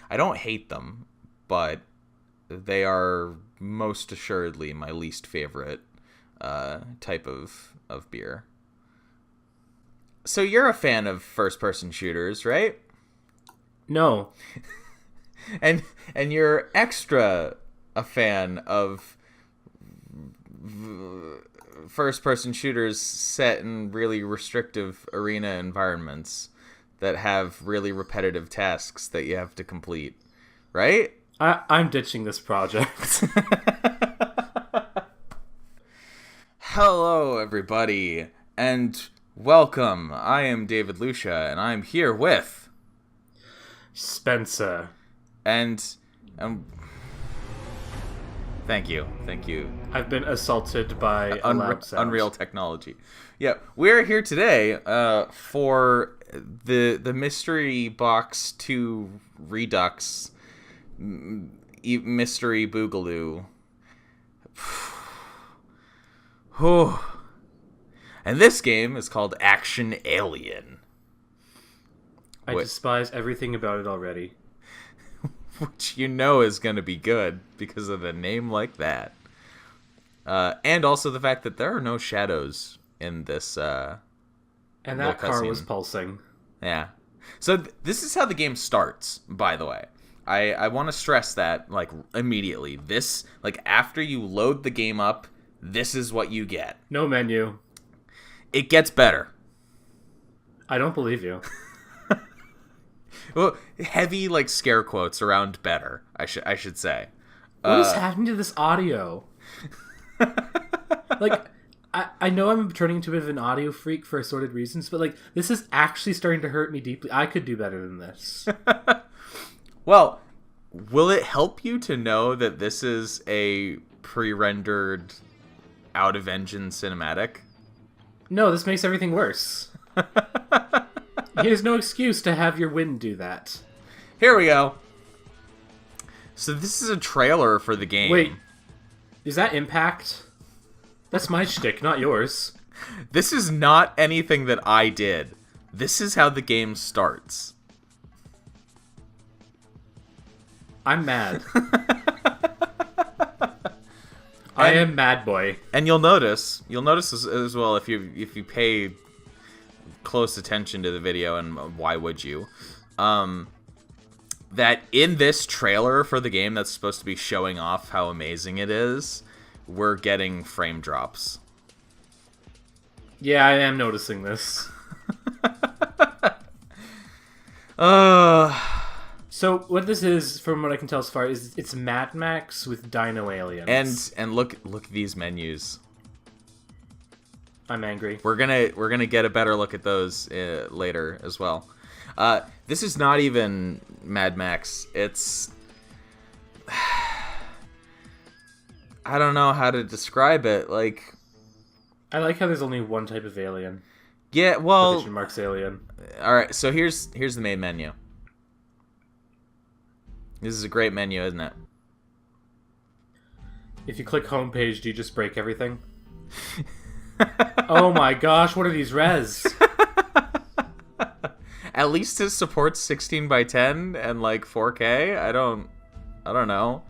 I don't hate them, but they are most assuredly my least favorite type of beer. So you're a fan of first-person shooters, right? No. And you're extra a fan of first-person shooters set in really restrictive arena environments that have really repetitive tasks that you have to complete, right? I'm ditching this project. Hello, everybody, and welcome. I am David Lucia, and I'm here with... Spencer. And thank you. I've been assaulted by a loud sound. Unreal technology. Yeah, we're here today for the Mystery Box 2 Redux Mystery Boogaloo. And this game is called Action Alien. I despise everything about it already. Which you know is going to be good because of a name like that. And also the fact that there are no shadows in this. And that car was pulsing. Yeah. So this is how the game starts, by the way. I want to stress that, like, immediately. This, like, after you load the game up, this is what you get. No menu. It gets better. I don't believe you. Well, heavy, like, scare quotes around better, I should say. What is happening to this audio? Like, I know I'm turning into a bit of an audio freak for assorted reasons, but, like, this is actually starting to hurt me deeply. I could do better than this. Well, will it help you to know that this is a pre-rendered out-of-engine cinematic? No, this makes everything worse. There's no excuse to have your wind do that. Here we go. So this is a trailer for the game. Wait, is that Impact? That's my shtick, not yours. This is not anything that I did. This is how the game starts. I'm mad. I am Mad Boy. And you'll notice as well if you pay close attention to the video, and why would you, that in this trailer for the game that's supposed to be showing off how amazing it is, we're getting frame drops. Yeah, I am noticing this. So what this is, from what I can tell so far, is it's Mad Max with Dino Aliens. And look at these menus. I'm angry. We're gonna get a better look at those later as well. This is not even Mad Max. It's I don't know how to describe it. Like, I like how there's only one type of alien. Yeah, well, Quotation marks alien. All right, so here's the main menu. This is a great menu, isn't it? If you click homepage, do you just break everything? Oh my gosh, what are these res? At least it supports 16 by 10 and like 4K. I don't know.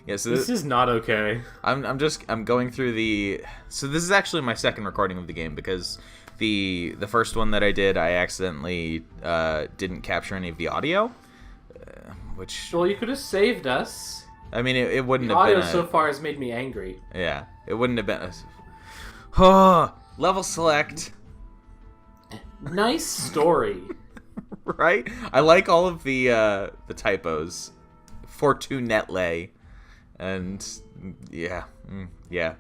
Yeah, so this is not okay. I'm going through the. So this is actually my second recording of the game because the first one that I did, I accidentally didn't capture any of the audio, which. Well, you could have saved us. I mean, it wouldn't the have been. The audio so far has made me angry. Yeah, it wouldn't have been. Oh, level select. Nice story. Right? I like all of the typos. Fortunetlay. And yeah.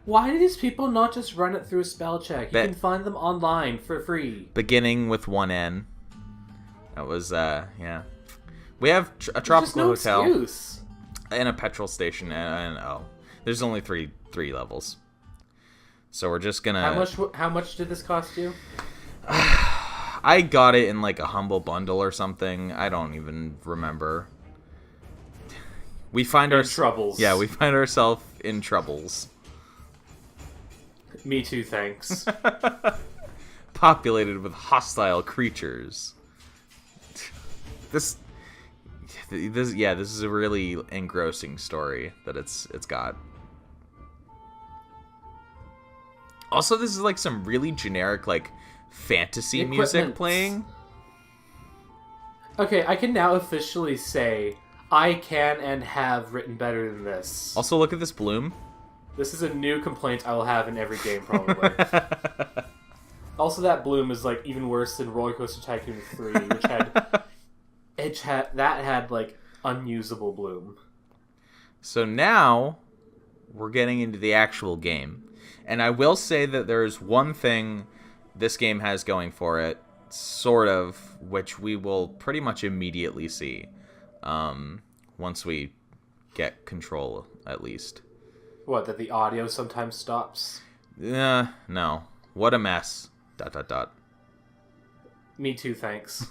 Why do these people not just run it through a spell check? You can find them online for free. Beginning with one N. That was yeah. We have a tropical hotel excuse. And a petrol station and there's only three levels. So we're just gonna. How much did this cost you? I got it in like a humble bundle or something. I don't even remember. We find our troubles. Yeah, we find ourselves in troubles. Me too, thanks. Populated with hostile creatures. this is a really engrossing story that it's got. Also, this is like some really generic like fantasy music playing. Okay, I can now officially say I can and have written better than this. Also, look at this bloom. This is a new complaint I will have in every game, probably. Also, that bloom is like even worse than Roller Coaster Tycoon 3, which had like unusable bloom. So now we're getting into the actual game. And I will say that there's one thing this game has going for it, sort of, which we will pretty much immediately see once we get control, at least. What, that the audio sometimes stops? No. What a mess. ... Me too, thanks.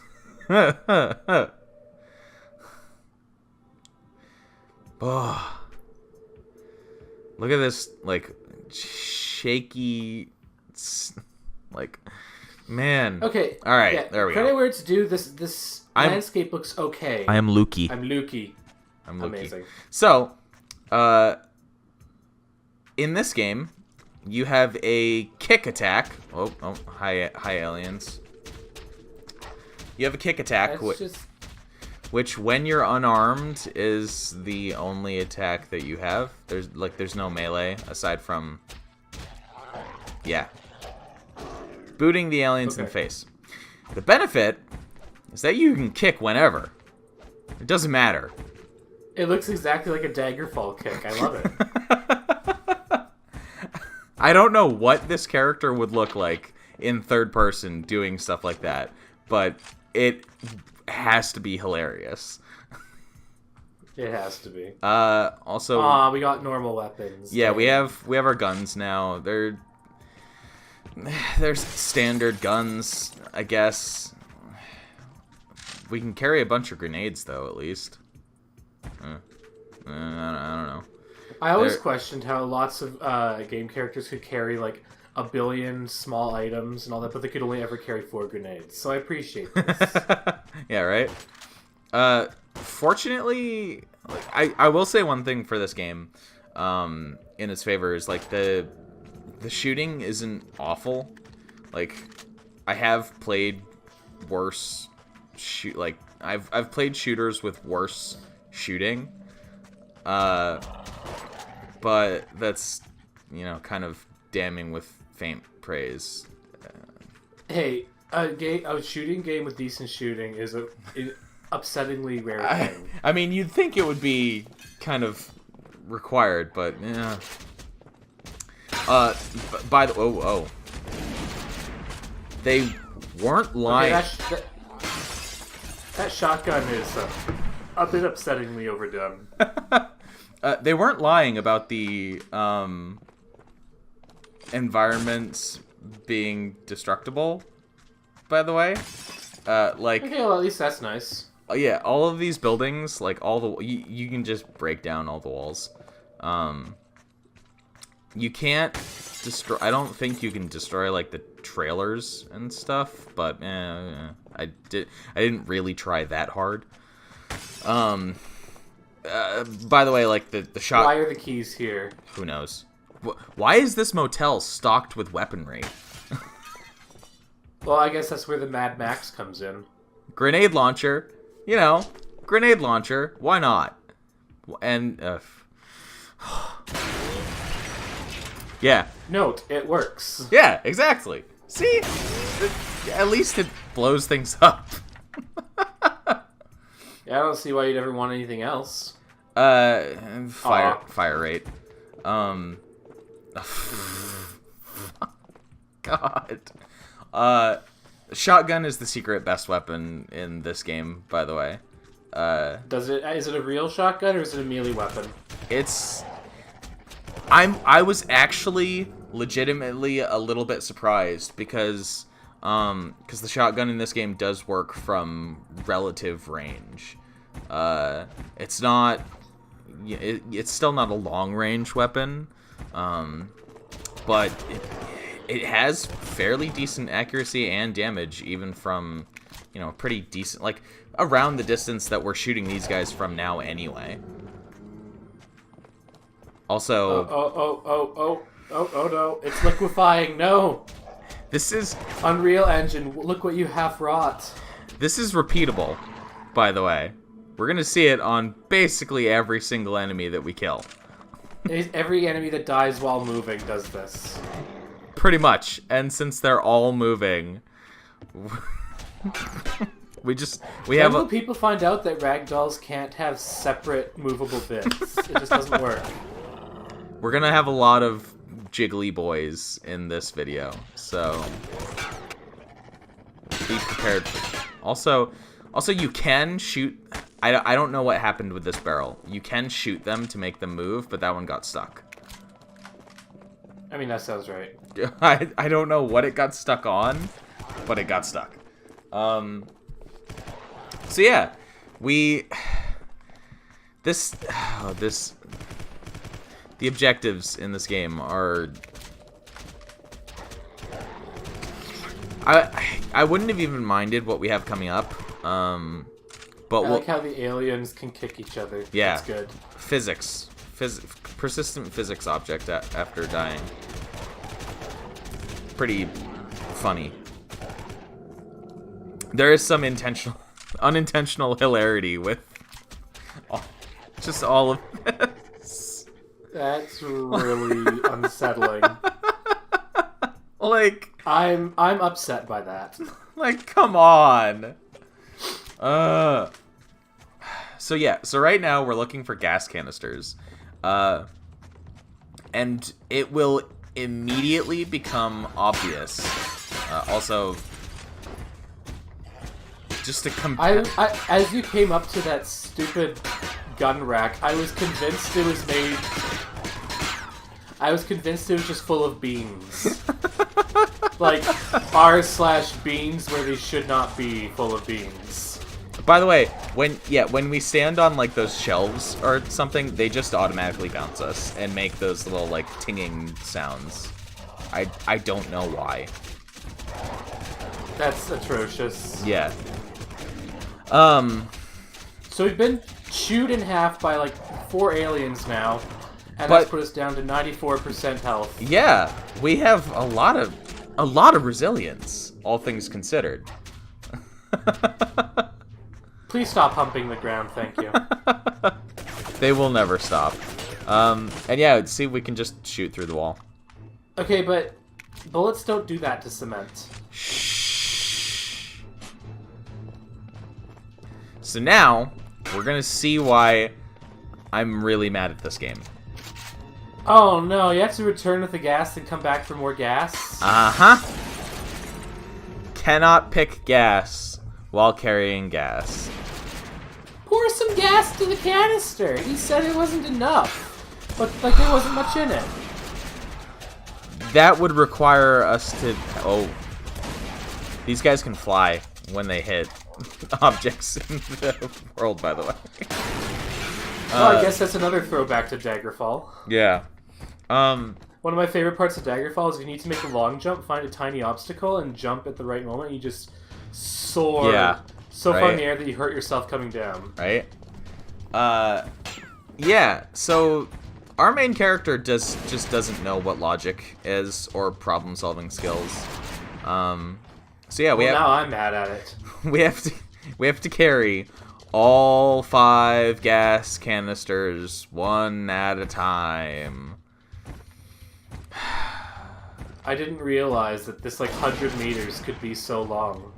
Oh. Look at this, like, shaky, like, man. Okay. All right, yeah, there we credit go. where it's due. This landscape looks okay. I am Lukey. I'm Lukey. Amazing. So, in this game, you have a kick attack. Oh, hi aliens. You have a kick attack, which when you're unarmed is the only attack that you have. There's no melee aside from, booting the aliens in the face. The benefit is that you can kick whenever. It doesn't matter. It looks exactly like a daggerfall kick. I love it. I don't know what this character would look like in third person doing stuff like that, but it has to be hilarious. It has to be. Also, we got normal weapons. Yeah, we have our guns now. They're standard guns, I guess. We can carry a bunch of grenades though, at least. I don't know. I always questioned how lots of game characters could carry like a billion small items and all that, but they could only ever carry 4 grenades. So I appreciate this. Yeah, right? Fortunately, like, I will say one thing for this game in its favor is like the shooting isn't awful. Like, I have played worse I've played shooters with worse shooting. But that's, kind of damning with faint praise. Hey, a shooting game with decent shooting is an upsettingly rare thing. I mean, you'd think it would be kind of required, but yeah. By the they weren't lying. Okay, that shotgun is a bit upsettingly overdone. They weren't lying about the environments being destructible, by the way. Okay, well, at least that's nice. Yeah, all of these buildings, like you can just break down all the walls. You can't destroy. I don't think you can destroy like the trailers and stuff, but I didn't really try that hard. By the way, like the shot. Why are the keys here? Who knows? Why is this motel stocked with weaponry? Well, I guess that's where the Mad Max comes in. Grenade launcher, grenade launcher. Why not? And yeah. Note, it works. Yeah, exactly. See, at least it blows things up. Yeah, I don't see why you'd ever want anything else. Fire rate. God. Shotgun is the secret best weapon in this game, by the way. Is it a real shotgun or is it a melee weapon? I was actually legitimately a little bit surprised because the shotgun in this game does work from relative range. It's still not a long range weapon, but it has fairly decent accuracy and damage, even from pretty decent. Like around the distance that we're shooting these guys from now anyway. Also... Oh no, it's liquefying, no! This is... Unreal Engine, look what you have wrought. This is repeatable, by the way. We're gonna see it on basically every single enemy that we kill. Every enemy that dies while moving does this. Pretty much. And since they're all moving... we have When will people find out that ragdolls can't have separate movable bits? It just doesn't work. We're gonna have a lot of Jiggly boys in this video, so be prepared. Also, you can shoot. I don't know what happened with this barrel. You can shoot them to make them move, but that one got stuck. I mean, that sounds right. I don't know what it got stuck on, but it got stuck. So yeah, the objectives in this game are... I wouldn't have even minded what we have coming up, but I like how the aliens can kick each other. Yeah, that's good. Persistent physics object after dying. Pretty funny. There is some unintentional hilarity with just all of this. That's really unsettling. Like, I'm upset by that. Like, come on. So yeah, so right now we're looking for gas canisters. And it will immediately become obvious. Also, just to compare... As you came up to that stupid gun rack, I was convinced it was made... I was convinced it was just full of beans. Like, r/beans where they should not be full of beans. By the way, when we stand on, like, those shelves or something, they just automatically bounce us and make those little, like, tinging sounds. I don't know why. That's atrocious. Yeah. So we've been chewed in half by, like, 4 aliens now, and that's put us down to 94% health. Yeah, we have a lot of resilience, all things considered. Please stop humping the ground, thank you. They will never stop. And yeah, see if we can just shoot through the wall. Okay, but bullets don't do that to cement. Shh. So now, we're gonna see why I'm really mad at this game. Oh no, you have to return with the gas and come back for more gas? Uh-huh. Cannot pick gas while carrying gas. Pour some gas to the canister! He said it wasn't enough. But, like, there wasn't much in it. That would require us to... Oh. These guys can fly when they hit objects in the world, by the way. Well, I guess that's another throwback to Daggerfall. Yeah. One of my favorite parts of Daggerfall is if you need to make a long jump, find a tiny obstacle, and jump at the right moment, you just soar so far in the air that you hurt yourself coming down. Right? Yeah, so our main character just doesn't know what logic is or problem-solving skills. So yeah, now I'm mad at it. We have to carry all 5 gas canisters one at a time. I didn't realize that this, like, 100 meters could be so long.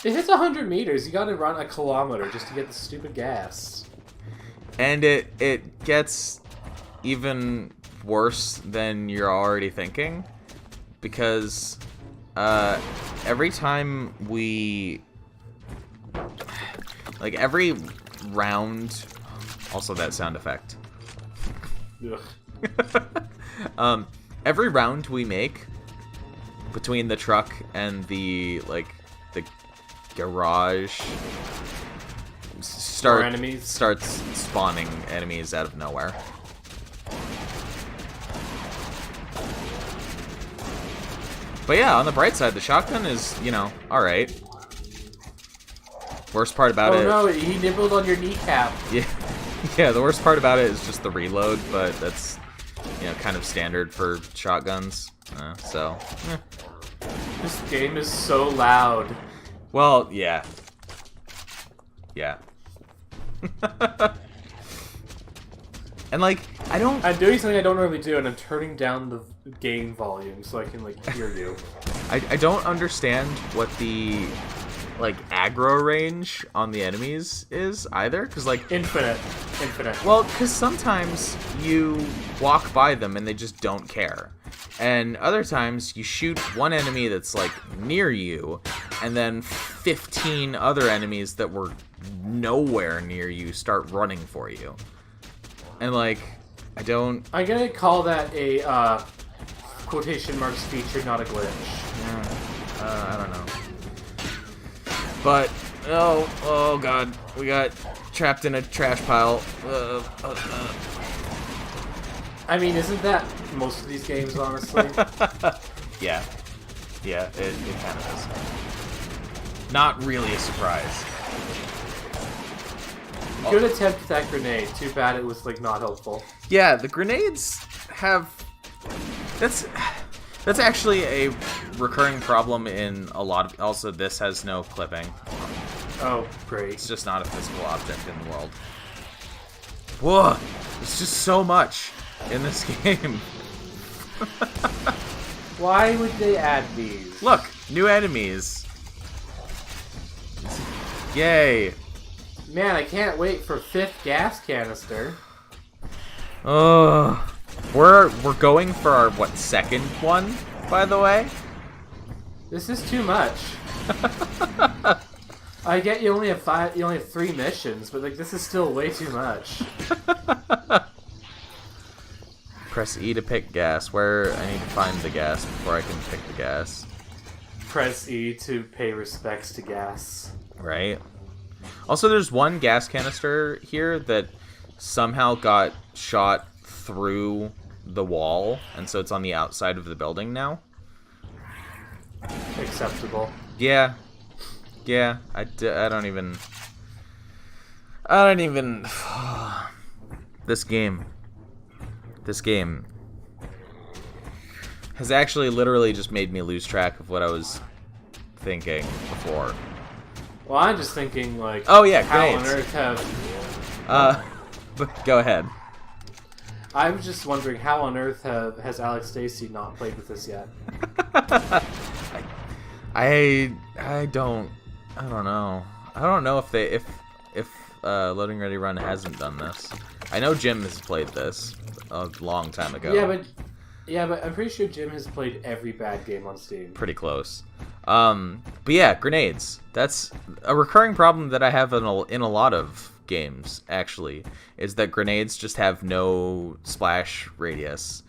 If it's 100 meters, you gotta run a kilometer just to get the stupid gas. And it gets even worse than you're already thinking, because every time we... Like, every round... Also that sound effect. Every round we make between the truck and the garage starts spawning enemies out of nowhere. But yeah, on the bright side, the shotgun is, all right. Worst part about it... Oh no, he nibbled on your kneecap. Yeah, yeah. The worst part about it is just the reload, but that's, kind of standard for shotguns. So, This game is so loud. Well, yeah. Yeah. And I'm doing something I don't normally do, and I'm turning down the gain volume so I can hear you. I don't understand what the aggro range on the enemies is either, because infinite. Well, because sometimes you walk by them and they just don't care, and other times you shoot one enemy that's near you, and then 15 other enemies that were nowhere near you start running for you. And I don't... I'm gonna call that a quotation marks feature, not a glitch. I don't know. But, oh god, we got trapped in a trash pile. I mean, isn't that most of these games, honestly? Yeah. Yeah, it kind of is. Not really a surprise. Good attempt with that grenade. Too bad it was not helpful. Yeah, the grenades have... That's actually a recurring problem in a lot of... Also, this has no clipping. Oh, great. It's just not a physical object in the world. Whoa! There's just so much in this game. Why would they add these? Look! New enemies. Yay! Man, I can't wait for 5th gas canister. Oh, we're going for our second one, by the way. This is too much. I get you only have 3 missions, but this is still way too much. Press E to pick gas. Where I need to find the gas before I can pick the gas. Press E to pay respects to gas. Right. Also, there's one gas canister here that somehow got shot through the wall, and so it's on the outside of the building now. Acceptable. Yeah. Yeah, I don't even... This game has actually literally just made me lose track of what I was thinking before. Well, I'm just thinking, oh yeah, how grenades. on earth have... But go ahead. I was just wondering how on earth has Alex Stacey not played with this yet? I don't know. I don't know if Loading Ready Run hasn't done this. I know Jim has played this a long time ago. Yeah, but I'm pretty sure Jim has played every bad game on Steam. Pretty close. But yeah, grenades. That's a recurring problem that I have in a lot of games, actually, is that grenades just have no splash radius.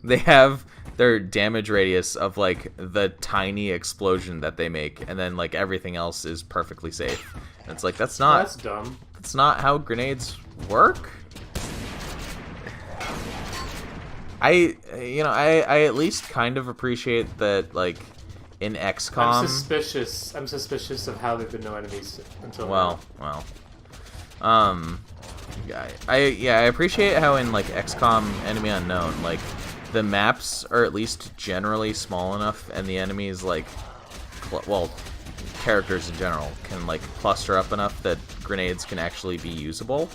They have their damage radius of the tiny explosion that they make, and then everything else is perfectly safe. And it's That's dumb. That's not how grenades work. I at least kind of appreciate that, in XCOM... I'm suspicious of how there've been no enemies until now. Well. I appreciate how in, XCOM Enemy Unknown, the maps are at least generally small enough, and the enemies, characters in general, can, cluster up enough that grenades can actually be usable.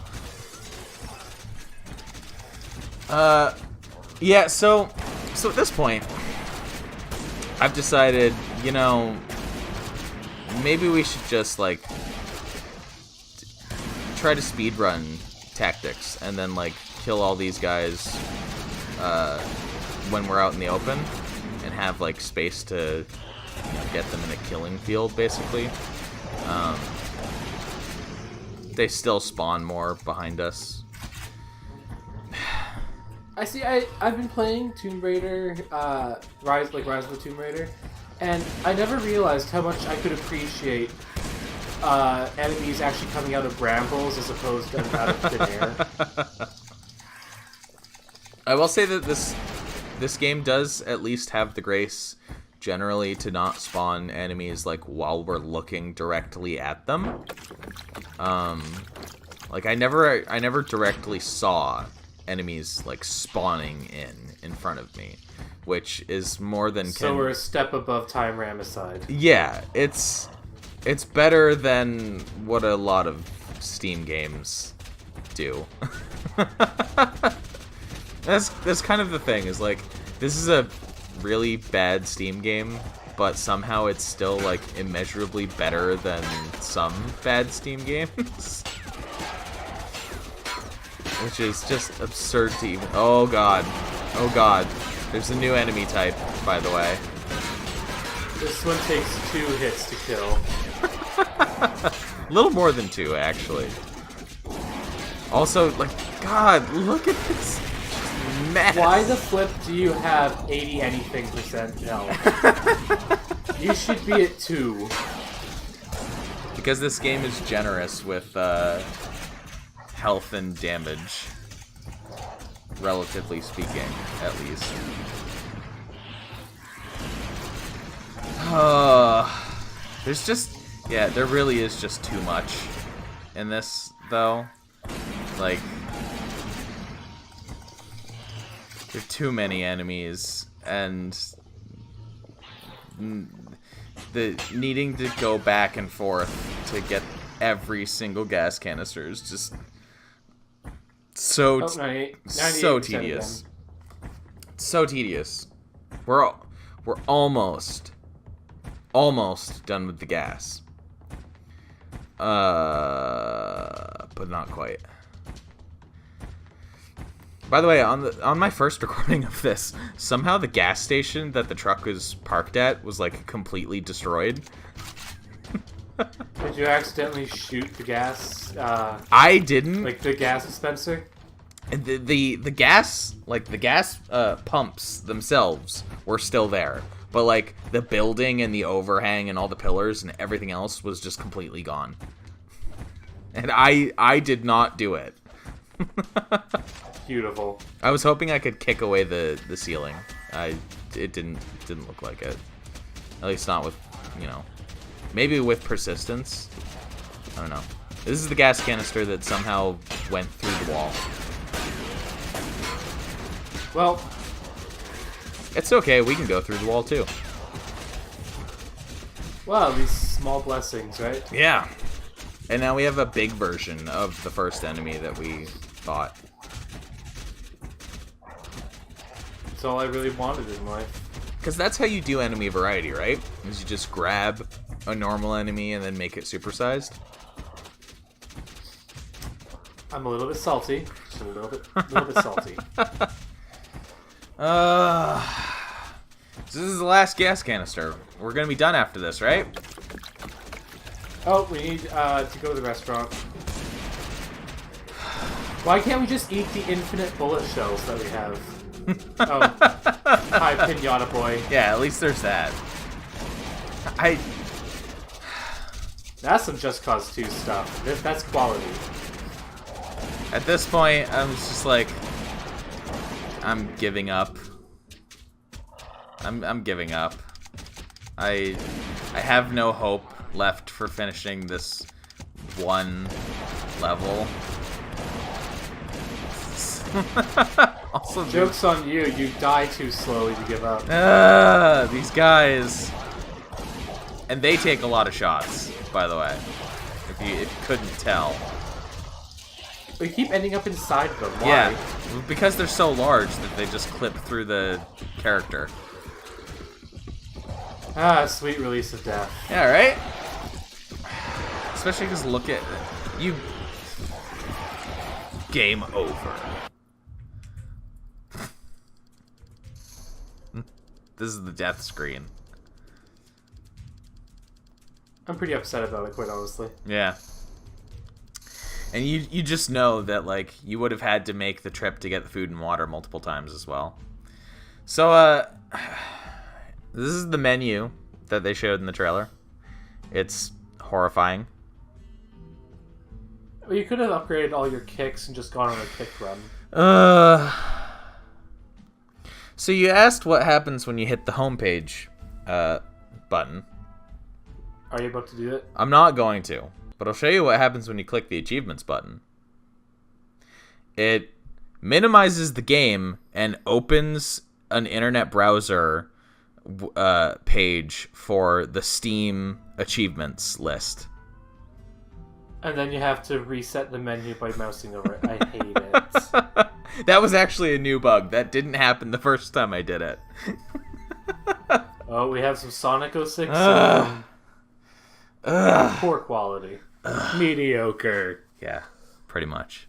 Yeah, so at this point, I've decided, maybe we should just, try to speedrun tactics, and then, kill all these guys, when we're out in the open, and have, space to, get them in a killing field, basically. They still spawn more behind us. I've been playing Tomb Raider, Rise of the Tomb Raider, and I never realized how much I could appreciate enemies actually coming out of brambles as opposed to out of thin air. I will say that this this game does at least have the grace generally to not spawn enemies like while we're looking directly at them. Like I never directly saw enemies like spawning in front of me, which is more than So we're a step above Time Ramicide. Yeah, it's better than what a lot of Steam games do. That's kind of the thing, is like, this is a really bad Steam game, but somehow it's still like immeasurably better than some bad Steam games. Which is just absurd to even... Oh god. There's a new enemy type, by the way. This one takes 2 hits to kill. A little more than 2, actually. Also, like, god, look at this mess. Why the flip do you have 80 anything % health? You should be at 2. Because this game is generous with health and damage. Relatively speaking, at least. There's just... Yeah, there really is just too much in this, though. Like... There are too many enemies, and... The needing to go back and forth to get every single gas canister is just... So tedious. So tedious. We're almost done with the gas. But not quite. By the way, on my first recording of this, somehow the gas station that the truck was parked at was like completely destroyed. Did you accidentally shoot the gas? I didn't. Like the gas dispenser? The gas, like the gas pumps themselves were still there, but like the building and the overhang and all the pillars and everything else was just completely gone. And I did not do it. Beautiful. I was hoping I could kick away the ceiling. It didn't look like it. At least not with, you know, maybe with persistence. I don't know. This is the gas canister that somehow went through the wall. Well, it's okay. We can go through the wall too. Well, these small blessings, right? Yeah. And now we have a big version of the first enemy that we fought. That's all I really wanted in life. Because that's how you do enemy variety, right? Is you just grab a normal enemy and then make it supersized. I'm a little bit salty. Just a little bit salty. So this is the last gas canister. We're gonna be done after this, right? Oh, we need to go to the restaurant. Why can't we just eat the infinite bullet shells that we have? Oh, hi, Pinata Boy. Yeah, at least there's that. That's some Just Cause 2 stuff. That's quality. At this point, I'm just like, I'm giving up. I'm giving up. I have no hope left for finishing this one level. Also, joke's on you. You die too slowly to give up. These guys, and they take a lot of shots. By the way, if you couldn't tell. We keep ending up inside them. Why? Yeah, because they're so large that they just clip through the character. Ah, sweet release of death. Yeah, right? Especially because look at you. Game over. This is the death screen. I'm pretty upset about it, quite honestly. Yeah. And you just know that, like, you would have had to make the trip to get the food and water multiple times as well. So, this is the menu that they showed in the trailer. It's horrifying. Well, you could have upgraded all your kicks and just gone on a kick run. So you asked what happens when you hit the homepage button. Are you about to do it? I'm not going to, but I'll show you what happens when you click the achievements button. It minimizes the game and opens an internet browser page for the Steam achievements list. And then you have to reset the menu by mousing over it. I hate it. That was actually a new bug. That didn't happen the first time I did it. Oh, we have some Sonic 06. Poor quality. Mediocre. Yeah, pretty much.